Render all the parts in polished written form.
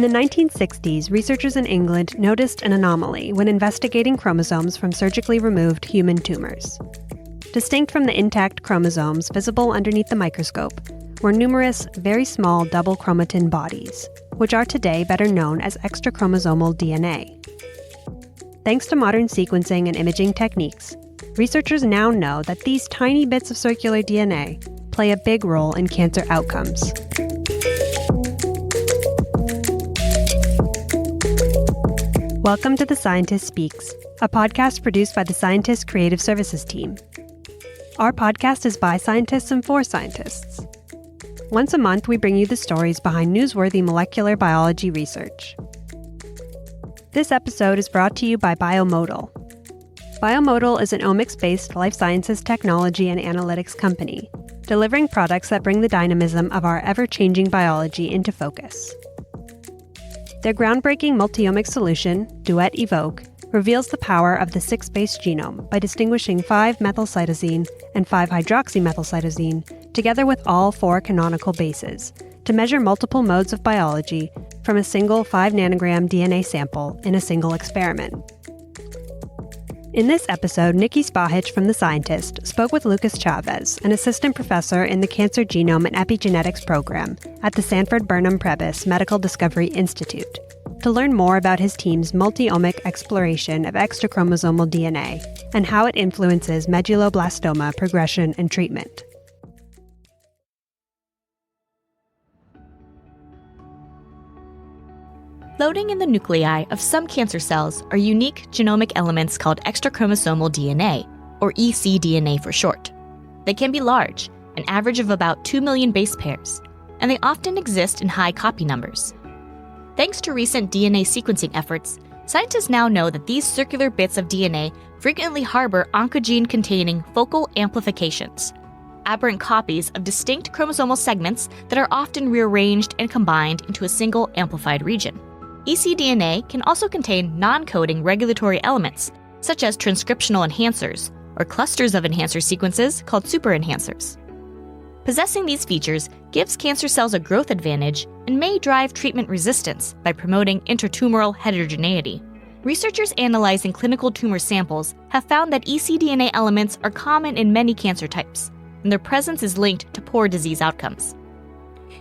In the 1960s, researchers in England noticed an anomaly when investigating chromosomes from surgically removed human tumors. Distinct from the intact chromosomes visible underneath the microscope were numerous, very small double chromatin bodies, which are today better known as extrachromosomal DNA. Thanks to modern sequencing and imaging techniques, researchers now know that these tiny bits of circular DNA play a big role in cancer outcomes. Welcome to The Scientist Speaks, a podcast produced by the Scientist Creative Services team. Our podcast is by scientists and for scientists. Once a month, we bring you the stories behind newsworthy molecular biology research. This episode is brought to you by Biomodal. Biomodal is an omics-based life sciences technology and analytics company, delivering products that bring the dynamism of our ever-changing biology into focus. Their groundbreaking multiomic solution, Duet Evoke, reveals the power of the 6-base genome by distinguishing 5-methylcytosine and 5-hydroxymethylcytosine, together with all 4 canonical bases, to measure multiple modes of biology from a single 5-nanogram DNA sample in a single experiment. In this episode, Niki Spahich from The Scientist spoke with Lukas Chavez, an assistant professor in the Cancer Genome and Epigenetics program at the Sanford Burnham Prebys Medical Discovery Institute, to learn more about his team's multiomic exploration of extrachromosomal DNA and how it influences medulloblastoma progression and treatment. Floating in the nuclei of some cancer cells are unique genomic elements called extrachromosomal DNA, or ecDNA for short. They can be large, an average of about 2 million base pairs, and they often exist in high copy numbers. Thanks to recent DNA sequencing efforts, scientists now know that these circular bits of DNA frequently harbor oncogene-containing focal amplifications, aberrant copies of distinct chromosomal segments that are often rearranged and combined into a single amplified region. ecDNA can also contain non-coding regulatory elements, such as transcriptional enhancers, or clusters of enhancer sequences called superenhancers. Possessing these features gives cancer cells a growth advantage and may drive treatment resistance by promoting intertumoral heterogeneity. Researchers analyzing clinical tumor samples have found that ecDNA elements are common in many cancer types, and their presence is linked to poor disease outcomes.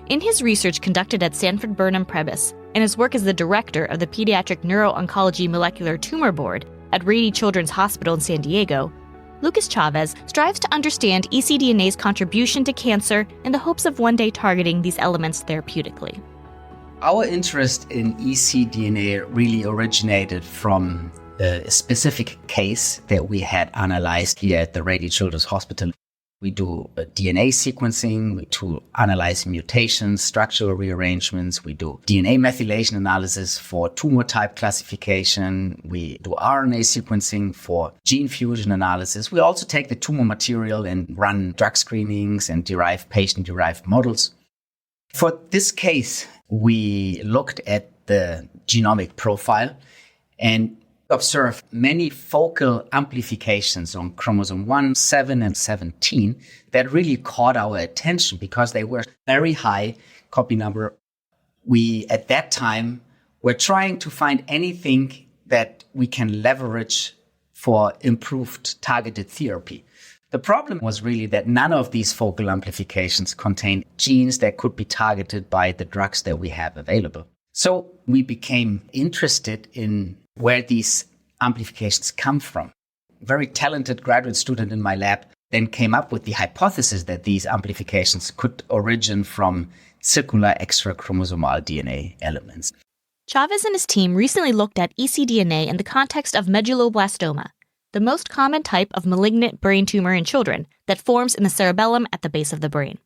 In his research conducted at Sanford Burnham Prebys, and his work as the director of the Pediatric Neuro-Oncology Molecular Tumor Board at Rady Children's Hospital in San Diego, Lukas Chavez strives to understand ecDNA's contribution to cancer in the hopes of one day targeting these elements therapeutically. Our interest in ecDNA really originated from a specific case that we had analyzed here at the Rady Children's Hospital. We do DNA sequencing, we do analyze mutations, structural rearrangements, we do DNA methylation analysis for tumor type classification, we do RNA sequencing for gene fusion analysis. We also take the tumor material and run drug screenings and derive patient-derived models. For this case, we looked at the genomic profile and observed many focal amplifications on chromosome 1, 7, and 17 that really caught our attention because they were very high copy number. We, at that time, were trying to find anything that we can leverage for improved targeted therapy. The problem was really that none of these focal amplifications contained genes that could be targeted by the drugs that we have available. So we became interested in where these amplifications come from. A very talented graduate student in my lab then came up with the hypothesis that these amplifications could origin from circular extrachromosomal DNA elements. Chavez and his team recently looked at ecDNA in the context of medulloblastoma, the most common type of malignant brain tumor in children that forms in the cerebellum at the base of the brain.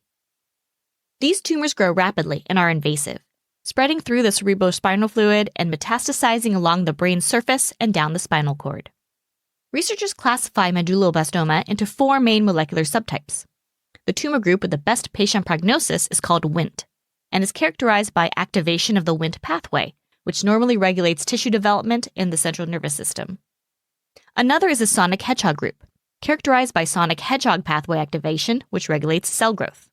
These tumors grow rapidly and are invasive, spreading through the cerebrospinal fluid and metastasizing along the brain's surface and down the spinal cord. Researchers classify medulloblastoma into 4 main molecular subtypes. The tumor group with the best patient prognosis is called Wnt, and is characterized by activation of the Wnt pathway, which normally regulates tissue development in the central nervous system. Another is the sonic hedgehog group, characterized by sonic hedgehog pathway activation, which regulates cell growth.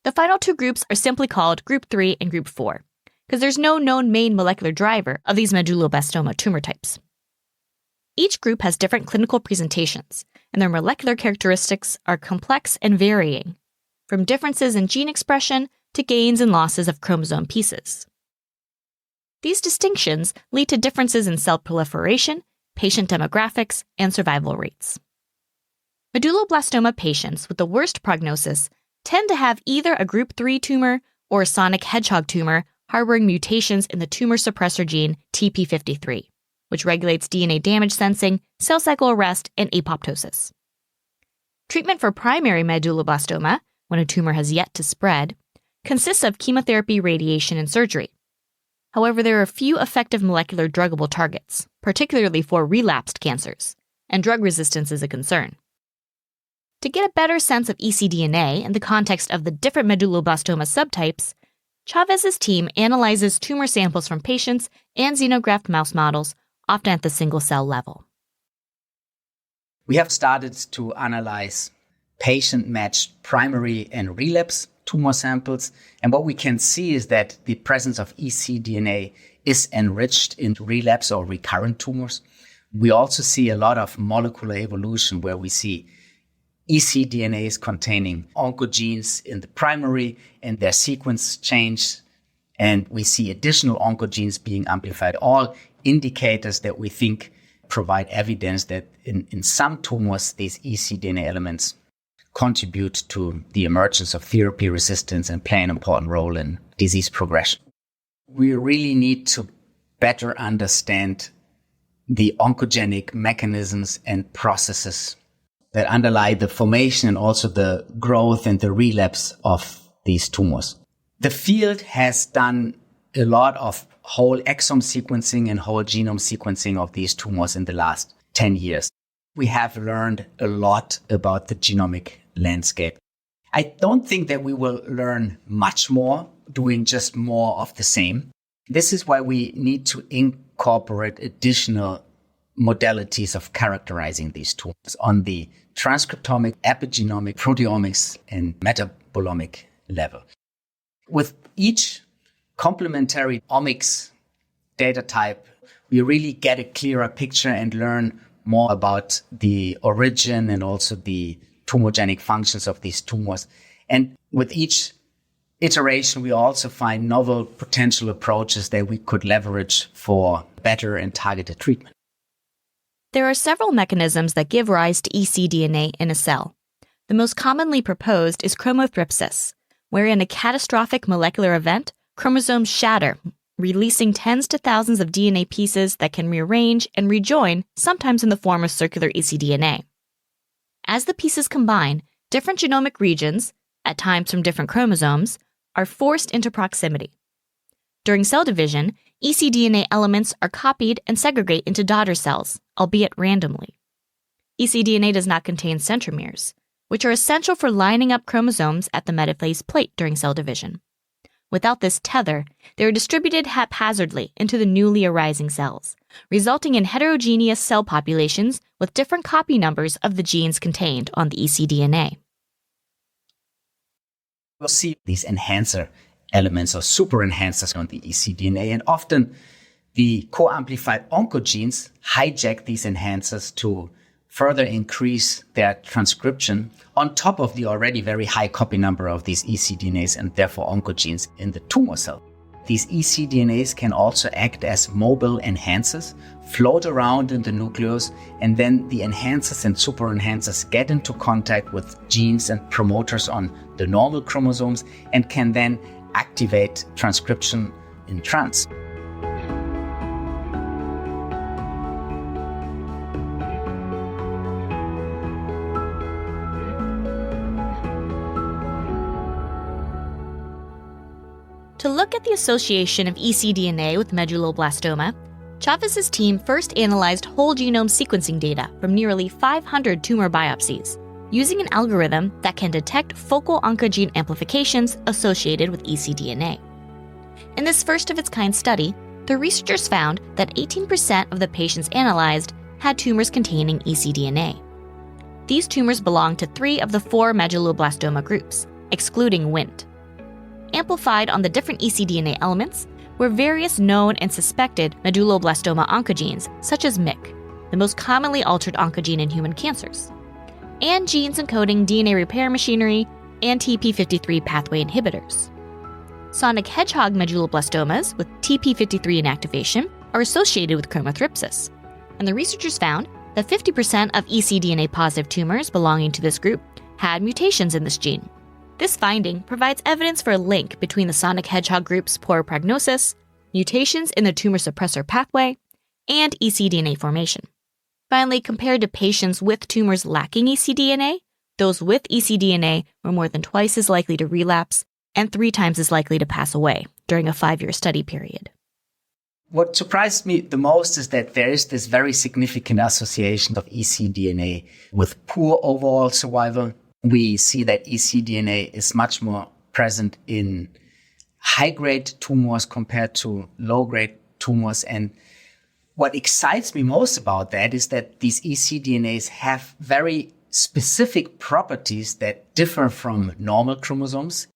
The final 2 groups are simply called Group 3 and Group 4, because there's no known main molecular driver of these medulloblastoma tumor types. Each group has different clinical presentations, and their molecular characteristics are complex and varying, from differences in gene expression to gains and losses of chromosome pieces. These distinctions lead to differences in cell proliferation, patient demographics, and survival rates. Medulloblastoma patients with the worst prognosis tend to have either a group 3 tumor or a sonic hedgehog tumor harboring mutations in the tumor suppressor gene TP53, which regulates DNA damage sensing, cell cycle arrest, and apoptosis. Treatment for primary medulloblastoma, when a tumor has yet to spread, consists of chemotherapy, radiation, and surgery. However, there are few effective molecular druggable targets, particularly for relapsed cancers, and drug resistance is a concern. To get a better sense of ecDNA in the context of the different medulloblastoma subtypes, Chavez's team analyzes tumor samples from patients and xenograft mouse models, often at the single-cell level. We have started to analyze patient-matched primary and relapse tumor samples. And what we can see is that the presence of ecDNA is enriched in relapse or recurrent tumors. We also see a lot of molecular evolution where we see ecDNAs containing oncogenes in the primary and their sequence change. And we see additional oncogenes being amplified, all indicators that we think provide evidence that in some tumors, these ecDNA elements contribute to the emergence of therapy resistance and play an important role in disease progression. We really need to better understand the oncogenic mechanisms and processes that underlie the formation and also the growth and the relapse of these tumors. The field has done a lot of whole exome sequencing and whole genome sequencing of these tumors in the last 10 years. We have learned a lot about the genomic landscape. I don't think that we will learn much more doing just more of the same. This is why we need to incorporate additional modalities of characterizing these tumors on the transcriptomic, epigenomic, proteomics, and metabolomic level. With each complementary omics data type, we really get a clearer picture and learn more about the origin and also the tumorigenic functions of these tumors. And with each iteration, we also find novel potential approaches that we could leverage for better and targeted treatment. There are several mechanisms that give rise to ecDNA in a cell. The most commonly proposed is chromothripsis, where in a catastrophic molecular event, chromosomes shatter, releasing tens to thousands of DNA pieces that can rearrange and rejoin, sometimes in the form of circular ecDNA. As the pieces combine, different genomic regions, at times from different chromosomes, are forced into proximity. During cell division, ecDNA elements are copied and segregate into daughter cells, albeit randomly. ecDNA does not contain centromeres, which are essential for lining up chromosomes at the metaphase plate during cell division. Without this tether, they are distributed haphazardly into the newly arising cells, resulting in heterogeneous cell populations with different copy numbers of the genes contained on the ecDNA. We'll see these enhancer elements or super enhancers on the ecDNA, and often the co-amplified oncogenes hijack these enhancers to further increase their transcription on top of the already very high copy number of these ecDNAs and therefore oncogenes in the tumor cell. These ecDNAs can also act as mobile enhancers, float around in the nucleus, and then the enhancers and super enhancers get into contact with genes and promoters on the normal chromosomes and can then activate transcription in trans. To look at the association of ecDNA with medulloblastoma, Chavez's team first analyzed whole genome sequencing data from nearly 500 tumor biopsies, using an algorithm that can detect focal oncogene amplifications associated with ecDNA. In this first-of-its-kind study, the researchers found that 18% of the patients analyzed had tumors containing ecDNA. These tumors belonged to 3 of the 4 medulloblastoma groups, excluding Wnt. Amplified on the different ecDNA elements, were various known and suspected medulloblastoma oncogenes, such as MYC, the most commonly altered oncogene in human cancers, and genes encoding DNA repair machinery and TP53 pathway inhibitors. Sonic hedgehog medulloblastomas with TP53 inactivation are associated with chromothripsis, and the researchers found that 50% of ecDNA-positive tumors belonging to this group had mutations in this gene. This finding provides evidence for a link between the sonic hedgehog group's poor prognosis, mutations in the tumor suppressor pathway, and ecDNA formation. Finally, compared to patients with tumors lacking ecDNA, those with ecDNA were more than twice as likely to relapse and 3 times as likely to pass away during a 5-year study period. What surprised me the most is that there is this very significant association of ecDNA with poor overall survival. We see that ecDNA is much more present in high-grade tumors compared to low-grade tumors. And what excites me most about that is that these ecDNAs have very specific properties that differ from normal chromosomes.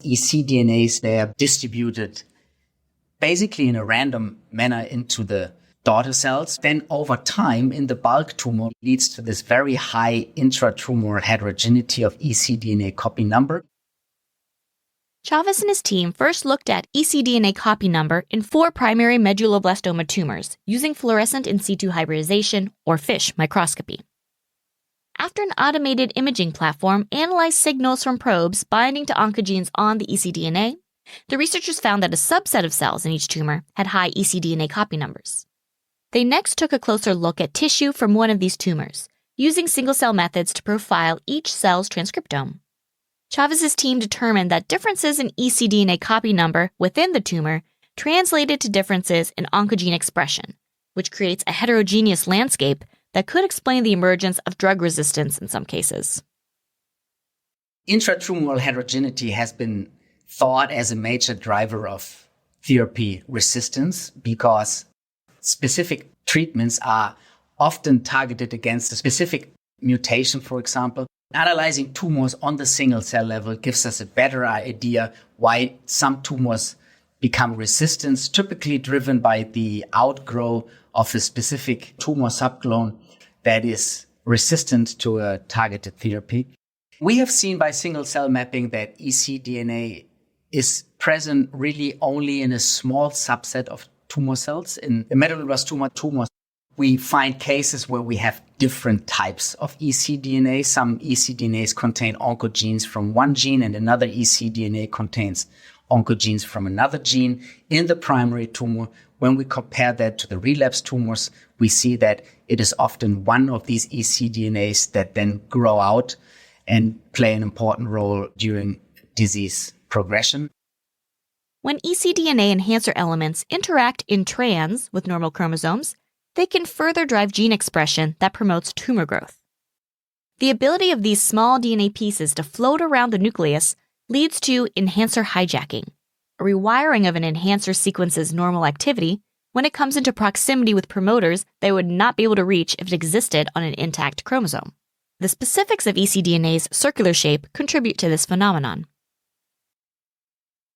ecDNAs, they are distributed basically in a random manner into the daughter cells. Then over time in the bulk tumor leads to this very high intratumoral heterogeneity of ecDNA copy number. Chavez and his team first looked at ecDNA copy number in 4 primary medulloblastoma tumors using fluorescent in situ hybridization, or FISH, microscopy. After an automated imaging platform analyzed signals from probes binding to oncogenes on the ecDNA, the researchers found that a subset of cells in each tumor had high ecDNA copy numbers. They next took a closer look at tissue from one of these tumors, using single-cell methods to profile each cell's transcriptome. Chavez's team determined that differences in ecDNA copy number within the tumor translated to differences in oncogene expression, which creates a heterogeneous landscape that could explain the emergence of drug resistance in some cases. Intratumoral heterogeneity has been thought as a major driver of therapy resistance because specific treatments are often targeted against a specific mutation, for example. Analyzing tumors on the single cell level gives us a better idea why some tumors become resistant, typically driven by the outgrowth of a specific tumor subclone that is resistant to a targeted therapy. We have seen by single cell mapping that ecDNA is present really only in a small subset of tumor cells. In medulloblastoma tumors, we find cases where we have different types of ecDNA. Some ecDNAs contain oncogenes from one gene and another ecDNA contains oncogenes from another gene in the primary tumor. When we compare that to the relapsed tumors, we see that it is often one of these ecDNAs that then grow out and play an important role during disease progression. When ecDNA enhancer elements interact in trans with normal chromosomes, they can further drive gene expression that promotes tumor growth. The ability of these small DNA pieces to float around the nucleus leads to enhancer hijacking, a rewiring of an enhancer sequence's normal activity when it comes into proximity with promoters they would not be able to reach if it existed on an intact chromosome. The specifics of ecDNA's circular shape contribute to this phenomenon.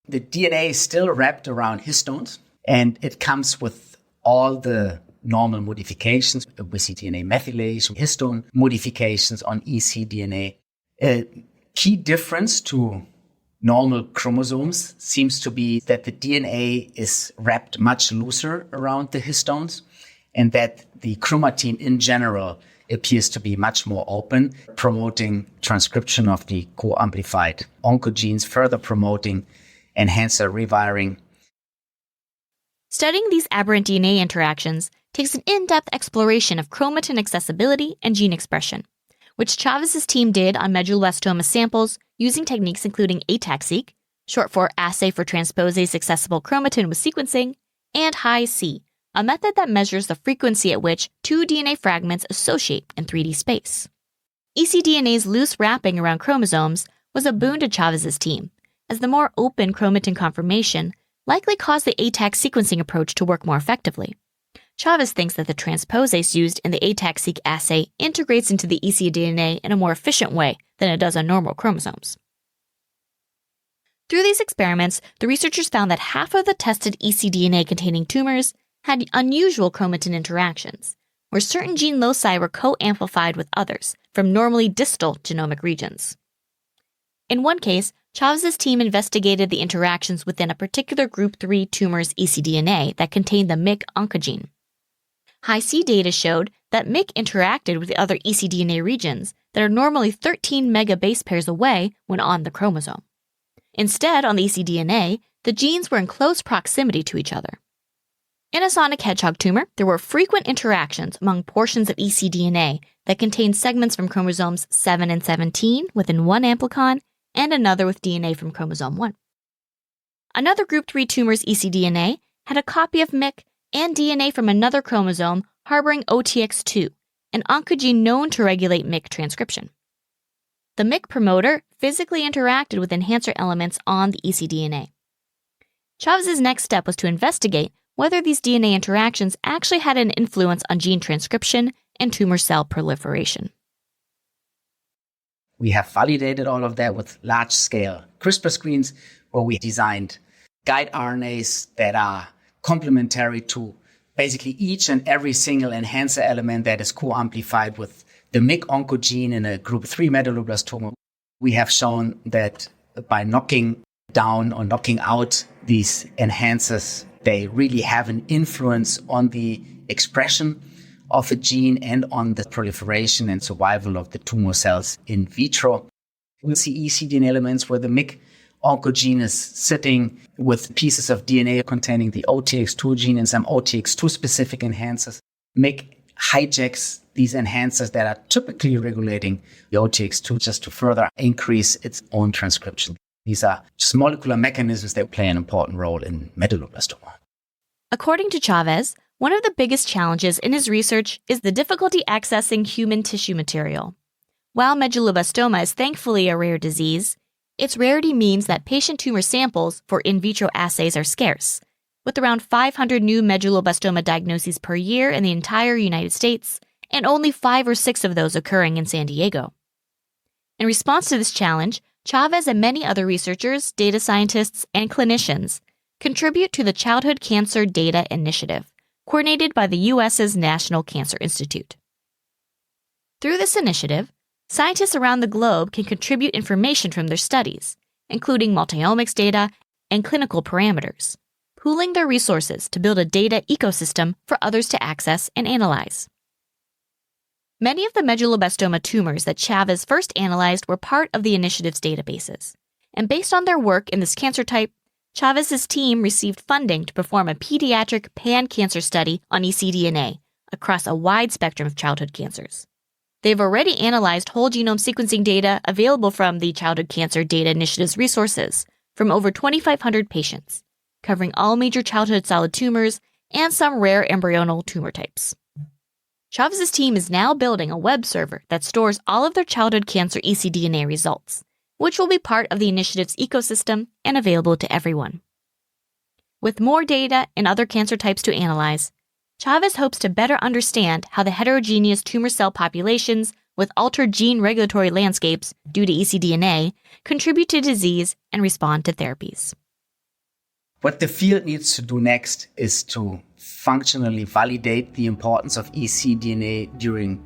The DNA is still wrapped around histones, and it comes with all the normal modifications. We see DNA methylation, histone modifications on ecDNA. A key difference to normal chromosomes seems to be that the DNA is wrapped much looser around the histones, and that the chromatin in general appears to be much more open, promoting transcription of the co-amplified oncogenes, further promoting enhancer rewiring. Studying these aberrant DNA interactions takes an in-depth exploration of chromatin accessibility and gene expression, which Chavez's team did on medulloblastoma samples using techniques including ATAC-seq, short for Assay for Transposase Accessible Chromatin with Sequencing, and Hi-C, a method that measures the frequency at which 2 DNA fragments associate in 3D space. ecDNA's loose wrapping around chromosomes was a boon to Chavez's team, as the more open chromatin conformation likely caused the ATAC sequencing approach to work more effectively. Chavez thinks that the transposase used in the ATAC-seq assay integrates into the ecDNA in a more efficient way than it does on normal chromosomes. Through these experiments, the researchers found that half of the tested ecDNA-containing tumors had unusual chromatin interactions, where certain gene loci were co-amplified with others from normally distal genomic regions. In one case, Chavez's team investigated the interactions within a particular group 3 tumor's ecDNA that contained the MYC oncogene. High-C data showed that MYC interacted with the other ecDNA regions that are normally 13 megabase pairs away when on the chromosome. Instead, on the ecDNA, the genes were in close proximity to each other. In a sonic hedgehog tumor, there were frequent interactions among portions of ecDNA that contained segments from chromosomes 7 and 17 within one amplicon and another with DNA from chromosome 1. Another group 3 tumor's ecDNA had a copy of MYC and DNA from another chromosome harboring OTX2, an oncogene known to regulate MYC transcription. The MYC promoter physically interacted with enhancer elements on the ecDNA. Chavez's next step was to investigate whether these DNA interactions actually had an influence on gene transcription and tumor cell proliferation. We have validated all of that with large-scale CRISPR screens where we designed guide RNAs that are complementary to basically each and every single enhancer element that is co-amplified with the MYC oncogene in a group 3 medulloblastoma. We have shown that by knocking down or knocking out these enhancers, they really have an influence on the expression of a gene and on the proliferation and survival of the tumor cells in vitro. We'll see ecDNA elements where the MYC oncogene is sitting with pieces of DNA containing the OTX2 gene and some OTX2 specific enhancers. MYC hijacks these enhancers that are typically regulating the OTX2 just to further increase its own transcription. These are just molecular mechanisms that play an important role in medulloblastoma. According to Chavez, one of the biggest challenges in his research is the difficulty accessing human tissue material. While medulloblastoma is thankfully a rare disease, its rarity means that patient tumor samples for in vitro assays are scarce, with around 500 new medulloblastoma diagnoses per year in the entire United States, and only 5 or 6 of those occurring in San Diego. In response to this challenge, Chavez and many other researchers, data scientists, and clinicians contribute to the Childhood Cancer Data Initiative, coordinated by the U.S.'s National Cancer Institute. Through this initiative, scientists around the globe can contribute information from their studies, including multiomics data and clinical parameters, pooling their resources to build a data ecosystem for others to access and analyze. Many of the medulloblastoma tumors that Chavez first analyzed were part of the initiative's databases, and based on their work in this cancer type, Chavez's team received funding to perform a pediatric pan-cancer study on ecDNA across a wide spectrum of childhood cancers. They've already analyzed whole genome sequencing data available from the Childhood Cancer Data Initiative's resources from over 2,500 patients, covering all major childhood solid tumors and some rare embryonal tumor types. Chavez's team is now building a web server that stores all of their childhood cancer ecDNA results, which will be part of the initiative's ecosystem and available to everyone. With more data and other cancer types to analyze, Chavez hopes to better understand how the heterogeneous tumor cell populations with altered gene regulatory landscapes due to ecDNA contribute to disease and respond to therapies. What the field needs to do next is to functionally validate the importance of ecDNA during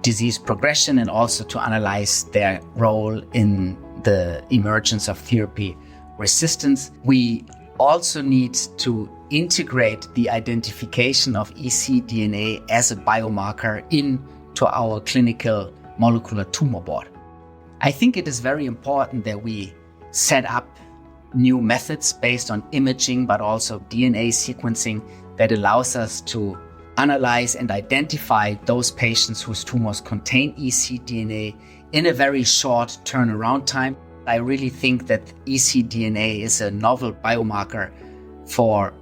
disease progression and also to analyze their role in the emergence of therapy resistance. We also need to integrate the identification of ecDNA as a biomarker into our clinical molecular tumor board. I think it is very important that we set up new methods based on imaging, but also DNA sequencing that allows us to analyze and identify those patients whose tumors contain ecDNA in a very short turnaround time. I really think that ecDNA is a novel biomarker for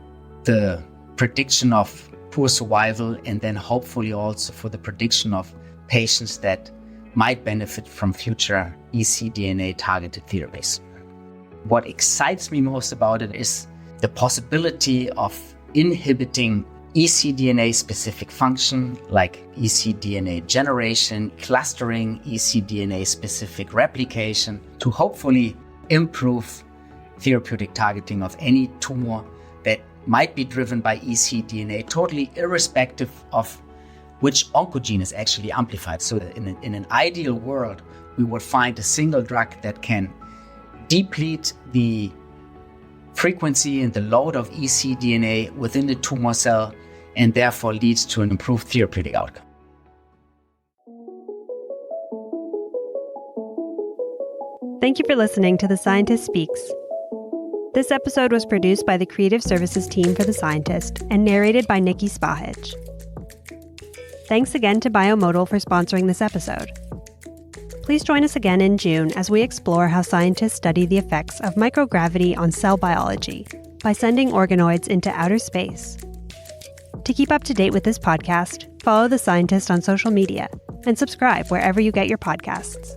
the prediction of poor survival and then hopefully also for the prediction of patients that might benefit from future ecDNA targeted therapies. What excites me most about it is the possibility of inhibiting ecDNA-specific function like ecDNA generation, clustering, ecDNA-specific replication to hopefully improve therapeutic targeting of any tumor that might be driven by ecDNA, totally irrespective of which oncogene is actually amplified. So in an ideal world, we would find a single drug that can deplete the frequency and the load of ecDNA within the tumor cell and therefore leads to an improved therapeutic outcome. Thank you for listening to The Scientist Speaks. This episode was produced by the Creative Services team for The Scientist and narrated by Niki Spahich. Thanks again to Biomodal for sponsoring this episode. Please join us again in June as we explore how scientists study the effects of microgravity on cell biology by sending organoids into outer space. To keep up to date with this podcast, follow The Scientist on social media and subscribe wherever you get your podcasts.